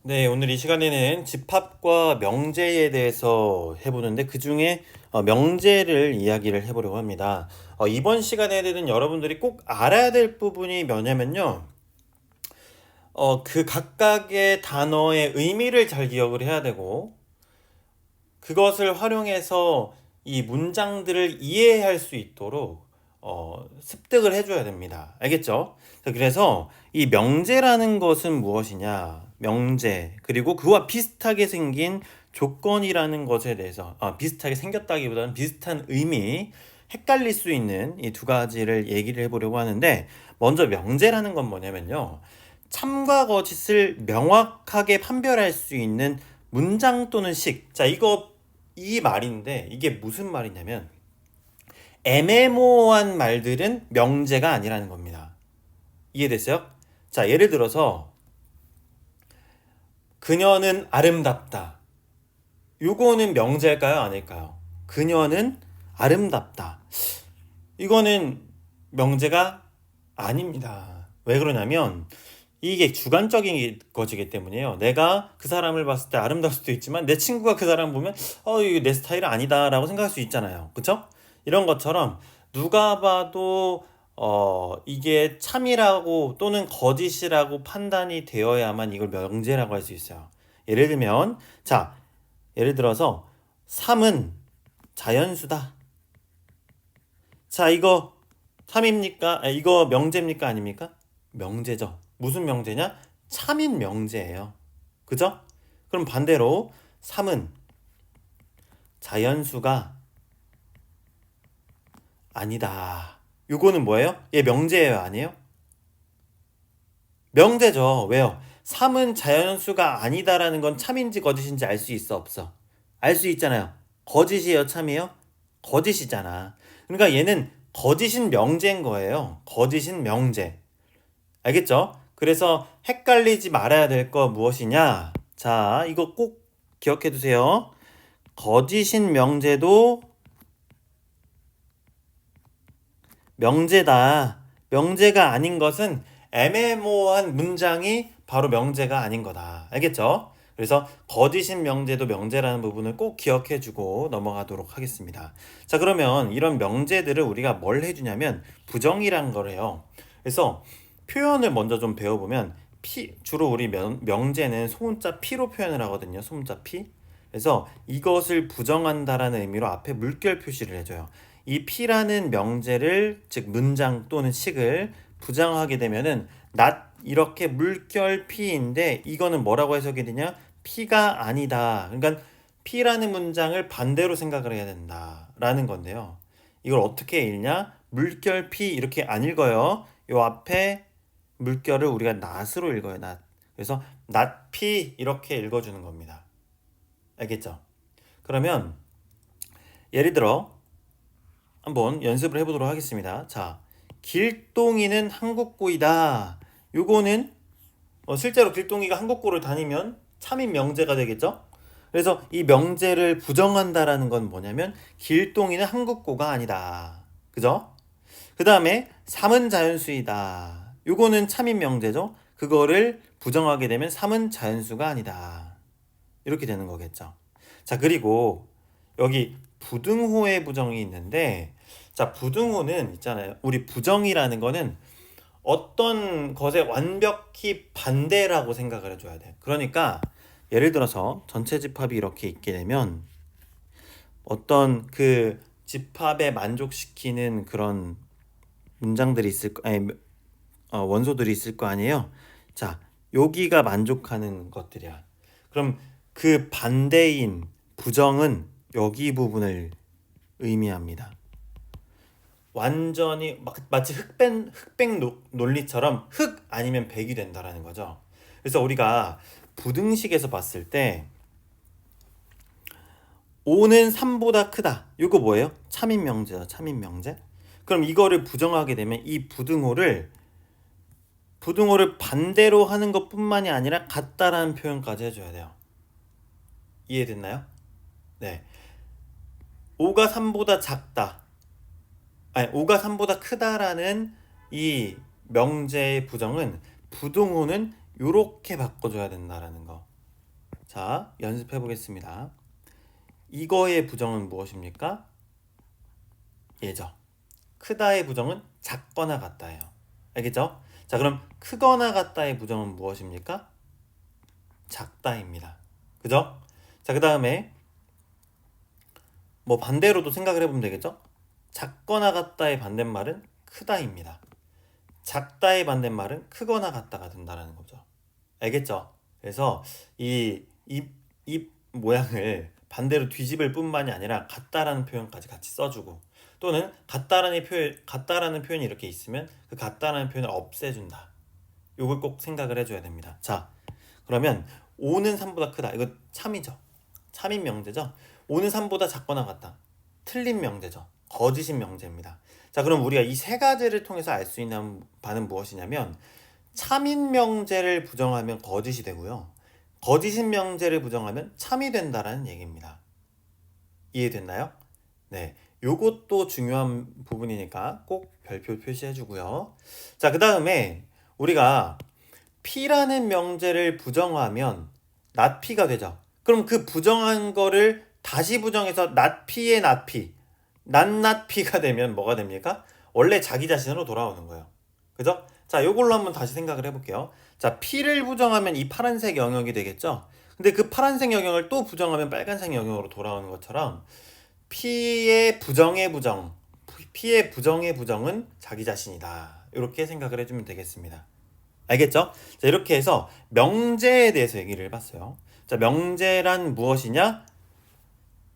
네, 오늘 이 시간에는 집합과 명제에 대해서 해보는데 그중에 명제를 이야기를 해보려고 합니다. 이번 시간에는 여러분들이 꼭 알아야 될 부분이 뭐냐면요. 그 각각의 단어의 의미를 잘 기억을 해야 되고 그것을 활용해서 이 문장들을 이해할 수 있도록 습득을 해줘야 됩니다. 알겠죠? 자, 그래서 이 명제라는 것은 무엇이냐? 명제, 그리고 그와 비슷하게 생긴 조건이라는 것에 대해서, 비슷하게 생겼다기보다는 비슷한 의미, 헷갈릴 수 있는 이 두 가지를 얘기를 해보려고 하는데, 먼저 명제라는 건 뭐냐면요. 참과 거짓을 명확하게 판별할 수 있는 문장 또는 식. 자, 이 말인데, 이게 무슨 말이냐면, 애매모호한 말들은 명제가 아니라는 겁니다. 이해됐어요? 자, 예를 들어서 그녀는 아름답다. 요거는 명제일까요? 아닐까요? 그녀는 아름답다. 이거는 명제가 아닙니다. 왜 그러냐면 이게 주관적인 것이기 때문이에요. 내가 그 사람을 봤을 때 아름다울 수도 있지만 내 친구가 그 사람 보면 이거 내 스타일은 아니다라고 생각할 수 있잖아요. 그쵸? 이런 것처럼 누가 봐도 이게 참이라고 또는 거짓이라고 판단이 되어야만 이걸 명제라고 할 수 있어요. 예를 들면 자, 예를 들어서 3은 자연수다. 자, 이거 참입니까? 이거 명제입니까? 아닙니까? 명제죠. 무슨 명제냐? 참인 명제예요. 그죠? 그럼 반대로 3은 자연수가 아니다. 요거는 뭐예요? 얘 명제예요, 아니에요? 명제죠. 왜요? 3은 자연수가 아니다라는 건 참인지 거짓인지 알 수 있어, 없어? 알 수 있잖아요. 거짓이에요, 참이에요? 거짓이잖아. 그러니까 얘는 거짓인 명제인 거예요. 거짓인 명제. 알겠죠? 그래서 헷갈리지 말아야 될 거 무엇이냐? 자, 이거 꼭 기억해 두세요. 거짓인 명제도 명제다. 명제가 아닌 것은 애매모호한 문장이 바로 명제가 아닌 거다. 알겠죠? 그래서 거짓인 명제도 명제라는 부분을 꼭 기억해 주고 넘어가도록 하겠습니다. 자, 그러면 이런 명제들을 우리가 뭘 해주냐면 부정이란 거래요. 그래서 표현을 먼저 좀 배워보면 주로 우리 명제는 소문자 P로 표현을 하거든요. 소문자 P. 그래서 이것을 부정한다라는 의미로 앞에 물결 표시를 해줘요. 이 P라는 명제를 즉 문장 또는 식을 부정하게 되면은 not 이렇게 물결 P인데 이거는 뭐라고 해석이 되냐? P가 아니다. 그러니까 P라는 문장을 반대로 생각을 해야 된다라는 건데요. 이걸 어떻게 읽냐? 물결 P 이렇게 안 읽어요. 요 앞에 물결을 우리가 not으로 읽어요. not. 그래서 not P 이렇게 읽어주는 겁니다. 알겠죠? 그러면 예를 들어 한번 연습을 해보도록 하겠습니다. 자, 길동이는 한국고이다. 요거는 실제로 길동이가 한국고를 다니면 참인 명제가 되겠죠? 그래서 이 명제를 부정한다라는 건 뭐냐면 길동이는 한국고가 아니다. 그죠? 그 다음에 3은 자연수이다. 요거는 참인 명제죠? 그거를 부정하게 되면 3은 자연수가 아니다. 이렇게 되는 거겠죠. 자, 그리고 여기 부등호의 부정이 있는데 자, 부등호는 있잖아요. 우리 부정이라는 거는 어떤 것에 완벽히 반대라고 생각을 해줘야 돼. 그러니까 예를 들어서 전체 집합이 이렇게 있게 되면 어떤 그 집합에 만족시키는 그런 문장들이 있을 거 아니 원소들이 있을 거 아니에요. 자, 여기가 만족하는 것들이야. 그럼 그 반대인 부정은 여기 부분을 의미합니다. 완전히 마치 흑백 논리처럼 흑 아니면 백이 된다라는 거죠. 그래서 우리가 부등식에서 봤을 때 5는 3보다 크다. 이거 뭐예요? 참인 명제죠. 참인 명제. 그럼 이거를 부정하게 되면 이 부등호를 반대로 하는 것뿐만이 아니라 같다라는 표현까지 해줘야 돼요. 이해됐나요? 네. 5가 3보다 작다. 아니, 5가 3보다 크다라는 이 명제의 부정은 부등호는 요렇게 바꿔줘야 된다라는 거. 자, 연습해 보겠습니다. 이거의 부정은 무엇입니까? 예죠. 크다의 부정은 작거나 같다예요. 알겠죠? 자, 그럼 크거나 같다의 부정은 무엇입니까? 작다입니다. 그죠? 자, 그 다음에 뭐 반대로도 생각을 해보면 되겠죠? 작거나 같다의 반대말은 크다입니다. 작다의 반대말은 크거나 같다가 된다는 거죠. 알겠죠? 그래서 입 모양을 반대로 뒤집을 뿐만이 아니라 같다라는 표현까지 같이 써주고, 또는 같다라는 표현이 이렇게 있으면 그 같다라는 표현을 없애준다. 요걸 꼭 생각을 해줘야 됩니다. 자, 그러면 5는 3보다 크다. 이거 참이죠. 참인 명제죠. 5는 3보다 작거나 같다. 틀린 명제죠. 거짓인 명제입니다. 자, 그럼 우리가 이 세 가지를 통해서 알 수 있는 바는 무엇이냐면, 참인 명제를 부정하면 거짓이 되고요. 거짓인 명제를 부정하면 참이 된다라는 얘기입니다. 이해됐나요? 네. 요것도 중요한 부분이니까 꼭 별표 표시해 주고요. 자, 그 다음에 우리가 P라는 명제를 부정하면 not P가 되죠. 그럼 그 부정한 거를 다시 부정해서 not P의 not P, not P가 되면 뭐가 됩니까? 원래 자기 자신으로 돌아오는 거예요. 그죠? 자, 요걸로 한번 다시 생각을 해볼게요. 자, P를 부정하면 이 파란색 영역이 되겠죠? 근데 그 파란색 영역을 또 부정하면 빨간색 영역으로 돌아오는 것처럼 P의 부정의 부정은 자기 자신이다. 이렇게 생각을 해주면 되겠습니다. 알겠죠? 자, 이렇게 해서 명제에 대해서 얘기를 해봤어요. 자, 명제란 무엇이냐?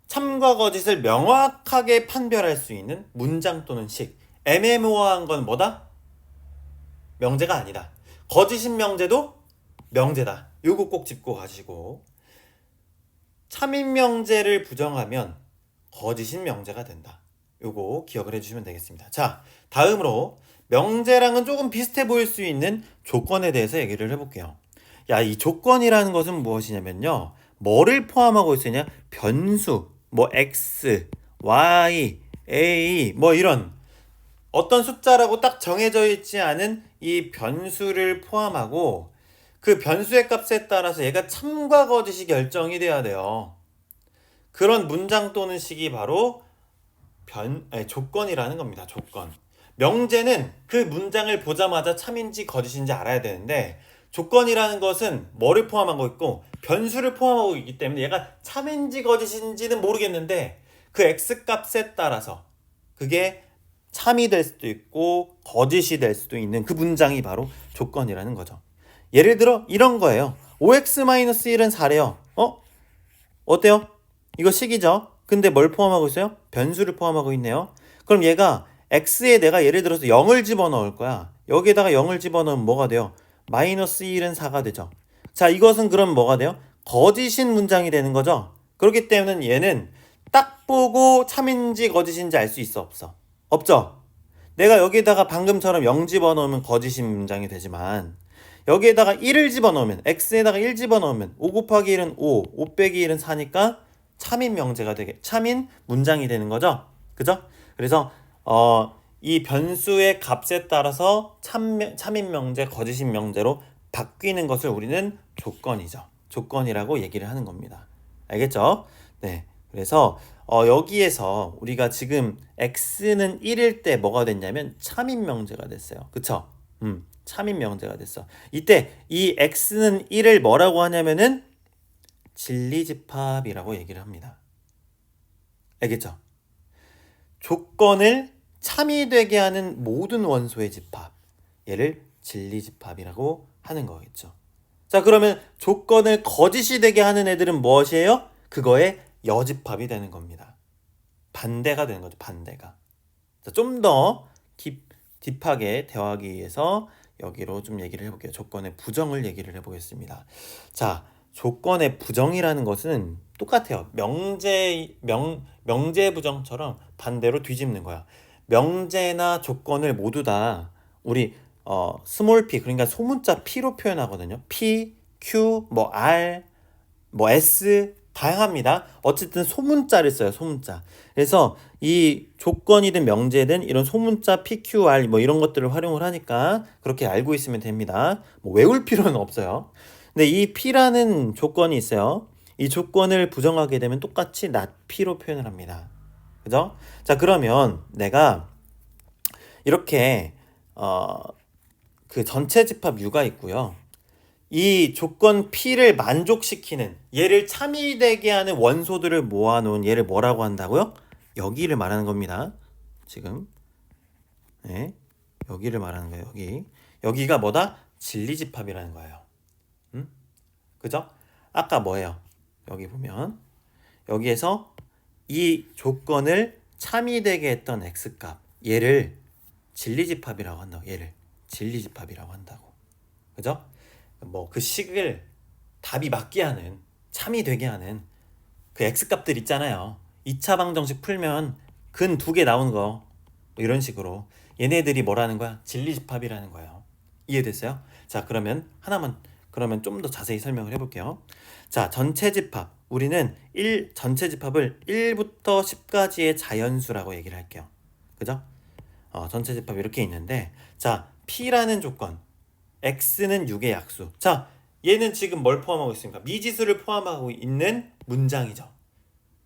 참과 거짓을 명확하게 판별할 수 있는 문장 또는 식. 애매모호한 건 뭐다? 명제가 아니다. 거짓인 명제도 명제다. 요거 꼭 짚고 가시고, 참인 명제를 부정하면 거짓인 명제가 된다. 요거 기억을 해주시면 되겠습니다. 자, 다음으로 명제랑은 조금 비슷해 보일 수 있는 조건에 대해서 얘기를 해볼게요. 야, 이 조건이라는 것은 무엇이냐면요, 뭐를 포함하고 있으냐? 변수, 뭐 x, y, a, 뭐 이런 어떤 숫자라고 딱 정해져 있지 않은 이 변수를 포함하고, 그 변수의 값에 따라서 얘가 참과 거짓이 결정이 돼야 돼요. 그런 문장 또는 식이 바로 조건이라는 겁니다. 조건. 명제는 그 문장을 보자마자 참인지 거짓인지 알아야 되는데, 조건이라는 것은 뭐를 포함하고 있고 변수를 포함하고 있기 때문에 얘가 참인지 거짓인지는 모르겠는데, 그 x 값에 따라서 그게 참이 될 수도 있고 거짓이 될 수도 있는 그 문장이 바로 조건이라는 거죠. 예를 들어 이런 거예요. 5x-1은 4래요. 어때요? 이거 식이죠? 근데 뭘 포함하고 있어요? 변수를 포함하고 있네요. 그럼 얘가 x에 내가 예를 들어서 0을 집어넣을 거야. 여기에다가 0을 집어넣으면 뭐가 돼요? -1은 4가 되죠. 자, 이것은 그럼 뭐가 돼요? 거짓인 문장이 되는 거죠. 그렇기 때문에 얘는 딱 보고 참인지 거짓인지 알 수 있어, 없어? 없죠? 내가 여기에다가 방금처럼 0 집어넣으면 거짓인 문장이 되지만, 여기에다가 1을 집어넣으면, x에다가 1 집어넣으면 5 곱하기 1은 5, 5 빼기 1은 4니까 참인 명제가 참인 문장이 되는 거죠. 그죠? 그래서 이 변수의 값에 따라서 참인 명제, 거짓인 명제로 바뀌는 것을 우리는 조건이죠. 조건이라고 얘기를 하는 겁니다. 알겠죠? 네. 그래서 여기에서 우리가 지금 x는 1일 때 뭐가 됐냐면 참인 명제가 됐어요. 그쵸? 참인 명제가 됐어. 이때 이 x는 1을 뭐라고 하냐면은 진리집합이라고 얘기를 합니다. 알겠죠? 조건을 참이 되게 하는 모든 원소의 집합, 얘를 진리집합이라고 하는 거겠죠. 자, 그러면 조건을 거짓이 되게 하는 애들은 무엇이에요? 그거의 여집합이 되는 겁니다. 반대가 되는 거죠. 반대가. 좀 더 딥하게 대화하기 위해서 여기로 좀 얘기를 해볼게요. 조건의 부정을 얘기를 해보겠습니다. 자, 조건의 부정이라는 것은 똑같아요. 명제 부정처럼 반대로 뒤집는 거야. 명제나 조건을 모두 다 우리 스몰 p, 그러니까 소문자 p로 표현하거든요. p, q, 뭐 r, 뭐 s, 다양합니다. 어쨌든 소문자를 써요. 소문자. 그래서 이 조건이든 명제든 이런 소문자 PQR 뭐 이런 것들을 활용을 하니까 그렇게 알고 있으면 됩니다. 뭐 외울 필요는 없어요. 근데 이 P라는 조건이 있어요. 이 조건을 부정하게 되면 똑같이 not P로 표현을 합니다. 그죠? 자, 그러면 내가 이렇게 그 전체 집합 U가 있고요. 이 조건 P를 만족시키는 얘를 참이되게 하는 원소들을 모아놓은 얘를 뭐라고 한다고요? 여기를 말하는 겁니다. 지금 네, 여기를 말하는 거예요. 여기가 뭐다? 진리집합이라는 거예요. 그죠? 아까 뭐예요? 여기 보면 여기에서 이 조건을 참이되게 했던 x값 얘를 진리집합이라고 한다고. 얘를 진리집합이라고 한다고. 그죠? 뭐 그 식을 답이 맞게 하는 참이 되게 하는 그 x값들 있잖아요. 2차 방정식 풀면 근 2개 나오는 거 뭐 이런 식으로 얘네들이 뭐라는 거야? 진리집합이라는 거예요. 이해됐어요? 자, 그러면 하나만 그러면 좀 더 자세히 설명을 해볼게요. 자, 전체 집합 우리는 전체 집합을 1부터 10까지의 자연수라고 얘기를 할게요. 그죠? 전체 집합 이렇게 있는데 자, P라는 조건 X는 6의 약수. 자, 얘는 지금 뭘 포함하고 있습니까? 미지수를 포함하고 있는 문장이죠.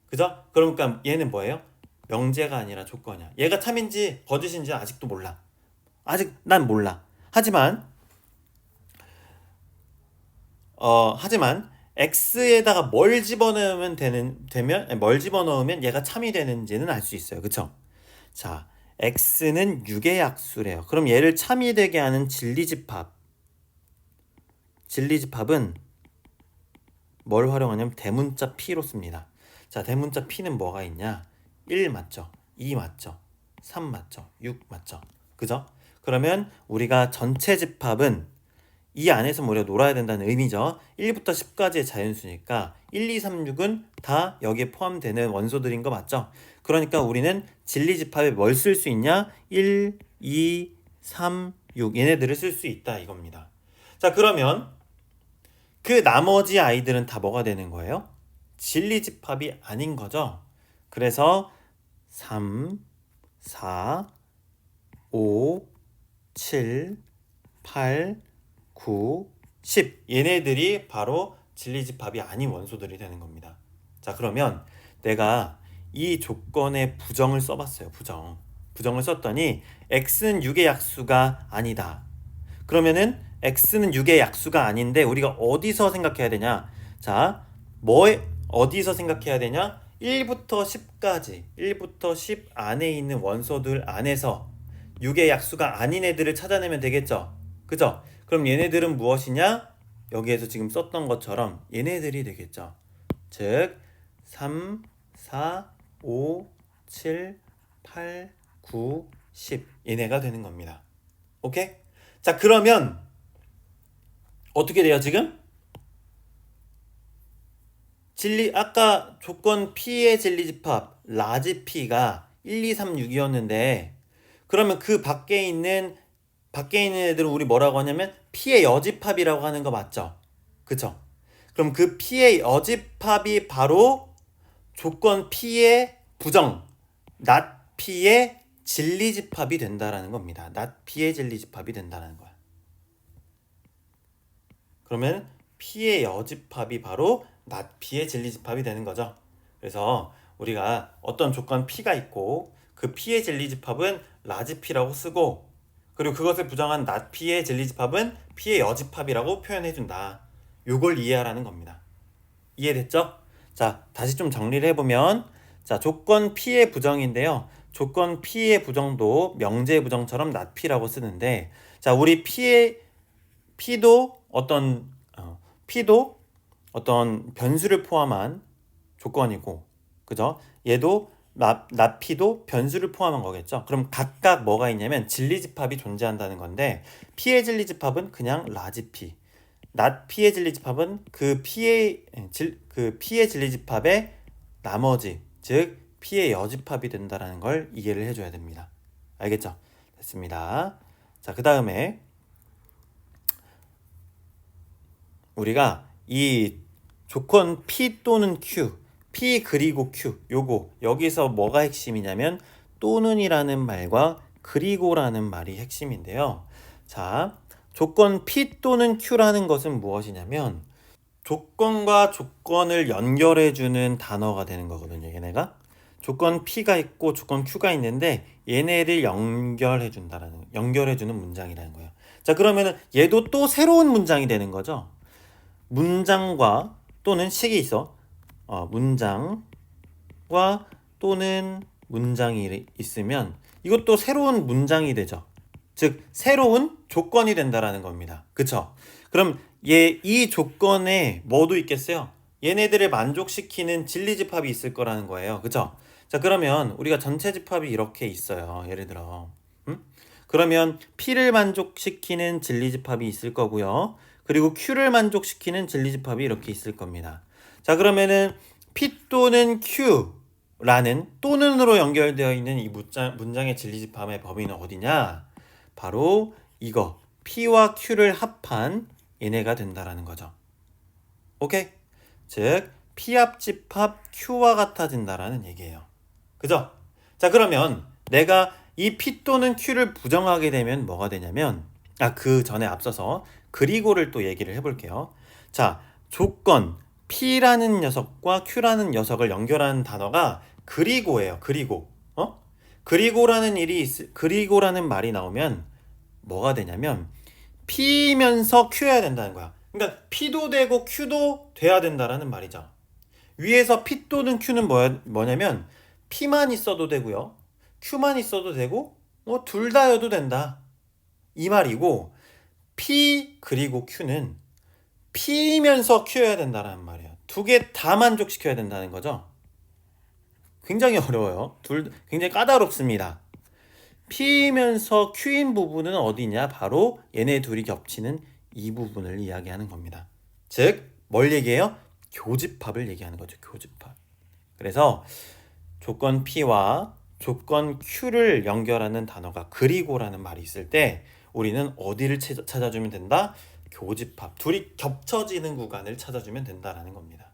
그죠? 그러니까 얘는 뭐예요? 명제가 아니라 조건이야. 얘가 참인지 거짓인지 아직도 몰라. 아직 난 몰라. 하지만 x에다가 뭘 집어넣으면 뭘 집어넣으면 얘가 참이 되는지는 알 수 있어요. 그쵸? 자, x는 6의 약수래요. 그럼 얘를 참이 되게 하는 진리집합은 뭘 활용하냐면 대문자 P로 씁니다. 자, 대문자 P는 뭐가 있냐? 1 맞죠? 2 맞죠? 3 맞죠? 6 맞죠? 그죠? 그러면 우리가 전체 집합은 이 안에서 우리가 놀아야 된다는 의미죠. 1부터 10까지의 자연수니까 1, 2, 3, 6은 다 여기에 포함되는 원소들인 거 맞죠? 그러니까 우리는 진리집합에 뭘 쓸 수 있냐? 1, 2, 3, 6 얘네들을 쓸 수 있다 이겁니다. 자, 그러면 그 나머지 아이들은 다 뭐가 되는 거예요? 진리집합이 아닌 거죠. 그래서 3, 4, 5, 7, 8, 9, 10 얘네들이 바로 진리집합이 아닌 원소들이 되는 겁니다. 자, 그러면 내가 이 조건의 부정을 써봤어요. 부정을 썼더니 x는 6의 약수가 아니다. 그러면은 x는 6의 약수가 아닌데 우리가 어디서 생각해야 되냐? 자, 어디서 생각해야 되냐? 1부터 10 안에 있는 원소들 안에서 6의 약수가 아닌 애들을 찾아내면 되겠죠. 그죠? 그럼 얘네들은 무엇이냐? 여기에서 지금 썼던 것처럼 얘네들이 되겠죠. 즉 3, 4, 5, 7, 8, 9, 10 얘네가 되는 겁니다. 오케이? 자, 그러면 어떻게 돼요 지금? 아까 조건 P의 진리집합 라지 P가 1, 2, 3, 6이었는데 그러면 그 밖에 있는 애들은 우리 뭐라고 하냐면 P의 여집합이라고 하는 거 맞죠? 그쵸? 그럼 그 P의 여집합이 바로 조건 P의 부정 not P의 진리집합이 된다라는 겁니다. not P의 진리집합이 된다는 거야. 그러면 P의 여집합이 바로 not P의 진리집합이 되는 거죠. 그래서 우리가 어떤 조건 P가 있고 그 P의 진리집합은 라지 P라고 쓰고 그리고 그것을 부정한 not P의 진리집합은 P의 여집합이라고 표현해준다. 요걸 이해하라는 겁니다. 이해됐죠? 자, 다시 좀 정리를 해보면 자, 조건 P의 부정인데요. 조건 P의 부정도 명제 부정처럼 not P라고 쓰는데 자, 우리 P도 어떤 변수를 포함한 조건이고 그죠? 얘도 not P도 변수를 포함한 거겠죠. 그럼 각각 뭐가 있냐면 진리집합이 존재한다는 건데 P의 진리집합은 그냥 라지 P not P의 진리집합은 그 P의 진리집합의 나머지 즉 P의 여집합이 된다는 걸 이해를 해줘야 됩니다. 알겠죠? 됐습니다. 자, 그 다음에 우리가 이 조건 P 또는 Q, P 그리고 Q, 요거 여기서 뭐가 핵심이냐면 또는이라는 말과 그리고라는 말이 핵심인데요. 자, 조건 P 또는 Q라는 것은 무엇이냐면 조건과 조건을 연결해주는 단어가 되는 거거든요. 얘네가 조건 P가 있고 조건 Q가 있는데 얘네를 연결해주는 문장이라는 거예요. 자, 그러면은 얘도 또 새로운 문장이 되는 거죠. 문장과 또는 식이 있어. 문장과 또는 문장이 있으면 이것도 새로운 문장이 되죠. 즉 새로운 조건이 된다라는 겁니다. 그쵸? 그럼 이 조건에 뭐도 있겠어요? 얘네들을 만족시키는 진리집합이 있을 거라는 거예요. 그쵸? 자, 그러면 우리가 전체 집합이 이렇게 있어요. 예를 들어 그러면 P를 만족시키는 진리집합이 있을 거고요. 그리고 Q를 만족시키는 진리집합이 이렇게 있을 겁니다. 자, 그러면은 P 또는 Q라는 또는으로 연결되어 있는 이 문장의 진리집합의 범위는 어디냐? 바로 이거 P와 Q를 합한 얘네가 된다라는 거죠. 오케이? 즉 P 합집합 Q와 같아진다라는 얘기예요. 그죠? 자, 그러면 내가 이 P 또는 Q를 부정하게 되면 뭐가 되냐면 그 전에 앞서서 그리고를 또 얘기를 해볼게요. 자, 조건 P라는 녀석과 Q라는 녀석을 연결하는 단어가 그리고예요. 그리고 그리고라는 말이 나오면 뭐가 되냐면 P면서 Q여야 된다는 거야. 그러니까 P도 되고 Q도 돼야 된다라는 말이죠. 위에서 P 또는 Q는 뭐냐면 P만 있어도 되고요. Q만 있어도 되고 둘 다여도 된다. 이 말이고 P 그리고 Q는 P면서 Q여야 된다는 말이에요. 두 개 다 만족시켜야 된다는 거죠. 굉장히 어려워요. 굉장히 까다롭습니다. P면서 Q인 부분은 어디냐? 바로 얘네 둘이 겹치는 이 부분을 이야기하는 겁니다. 즉, 뭘 얘기해요? 교집합을 얘기하는 거죠. 교집합. 그래서 조건 P와 조건 Q를 연결하는 단어가 그리고라는 말이 있을 때 우리는 어디를 찾아주면 된다? 교집합. 둘이 겹쳐지는 구간을 찾아주면 된다라는 겁니다.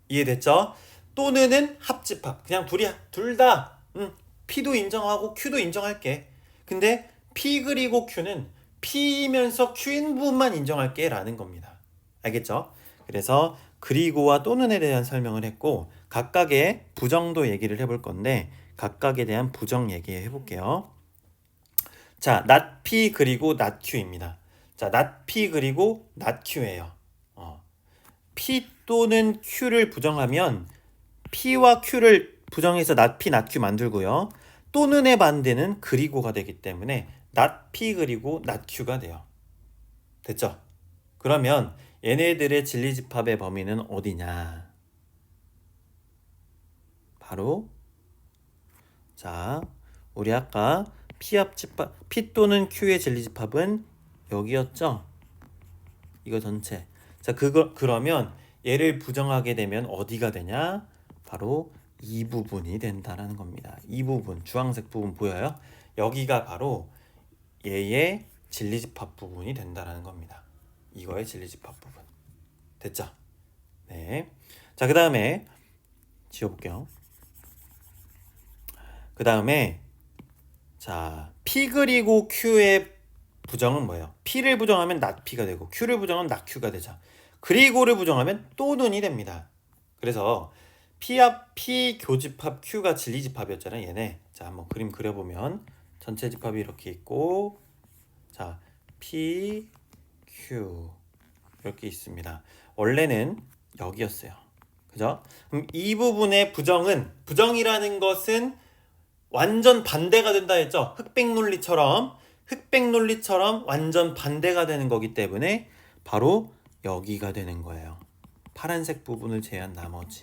이해됐죠? 또는은 합집합. 그냥 둘 다 P도 인정하고 Q도 인정할게. 근데 P 그리고 Q는 P이면서 Q인 부분만 인정할게 라는 겁니다. 알겠죠? 그래서 그리고와 또는에 대한 설명을 했고 각각의 부정도 얘기를 해볼 건데 각각에 대한 부정 얘기해 볼게요. 자, not P 그리고 not Q입니다. 자, not P 그리고 not Q예요. P 또는 Q를 부정하면 P와 Q를 부정해서 not P, not Q 만들고요. 또는의 반대는 그리고가 되기 때문에 not P 그리고 not Q가 돼요. 됐죠? 그러면 얘네들의 진리집합의 범위는 어디냐? 바로 자, 우리 아까 P 또는 Q의 진리집합은 여기였죠? 이거 전체. 자, 그러면 얘를 부정하게 되면 어디가 되냐? 바로 이 부분이 된다라는 겁니다. 이 부분, 주황색 부분 보여요? 여기가 바로 얘의 진리집합 부분이 된다라는 겁니다. 이거의 진리집합 부분. 됐죠? 네. 자, 그 다음에 지워볼게요. 그 다음에 자, P 그리고 Q의 부정은 뭐예요? P를 부정하면 not P가 되고 Q를 부정하면 not Q가 되죠. 그리고를 부정하면 또는이 됩니다. 그래서 P 교집합 Q가 진리집합이었잖아요. 얘네. 자, 한번 그림 그려보면 전체 집합이 이렇게 있고 자, P, Q 이렇게 있습니다. 원래는 여기였어요. 그죠? 그럼 이 부분의 부정이라는 것은 완전 반대가 된다 했죠. 흑백논리처럼 완전 반대가 되는 거기 때문에 바로 여기가 되는 거예요. 파란색 부분을 제외한 나머지.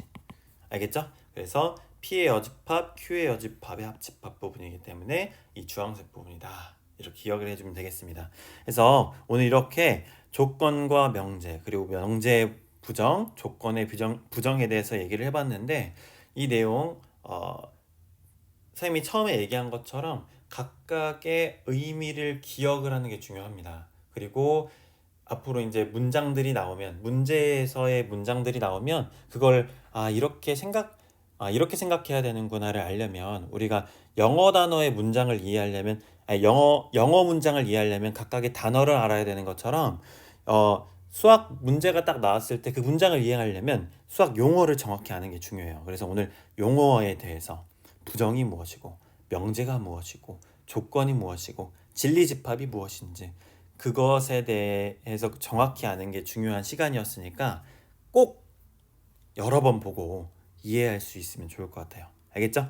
알겠죠? 그래서 P의 여집합, Q의 여집합의 합집합 부분이기 때문에 이 주황색 부분이다. 이렇게 기억을 해주면 되겠습니다. 그래서 오늘 이렇게 조건과 명제 그리고 명제의 부정, 조건의 부정에 대해서 얘기를 해봤는데 이 내용 선생님이 처음에 얘기한 것처럼 각각의 의미를 기억을 하는 게 중요합니다. 그리고 앞으로 이제 문장들이 나오면 문제에서의 문장들이 나오면 그걸 이렇게 생각해야 되는구나를 알려면 우리가 영어 단어의 문장을 이해하려면 영어 문장을 이해하려면 각각의 단어를 알아야 되는 것처럼 수학 문제가 딱 나왔을 때 그 문장을 이해하려면 수학 용어를 정확히 아는 게 중요해요. 그래서 오늘 용어에 대해서 부정이 무엇이고 명제가 무엇이고 조건이 무엇이고 진리집합이 무엇인지 그것에 대해서 정확히 아는 게 중요한 시간이었으니까 꼭 여러 번 보고 이해할 수 있으면 좋을 것 같아요. 알겠죠?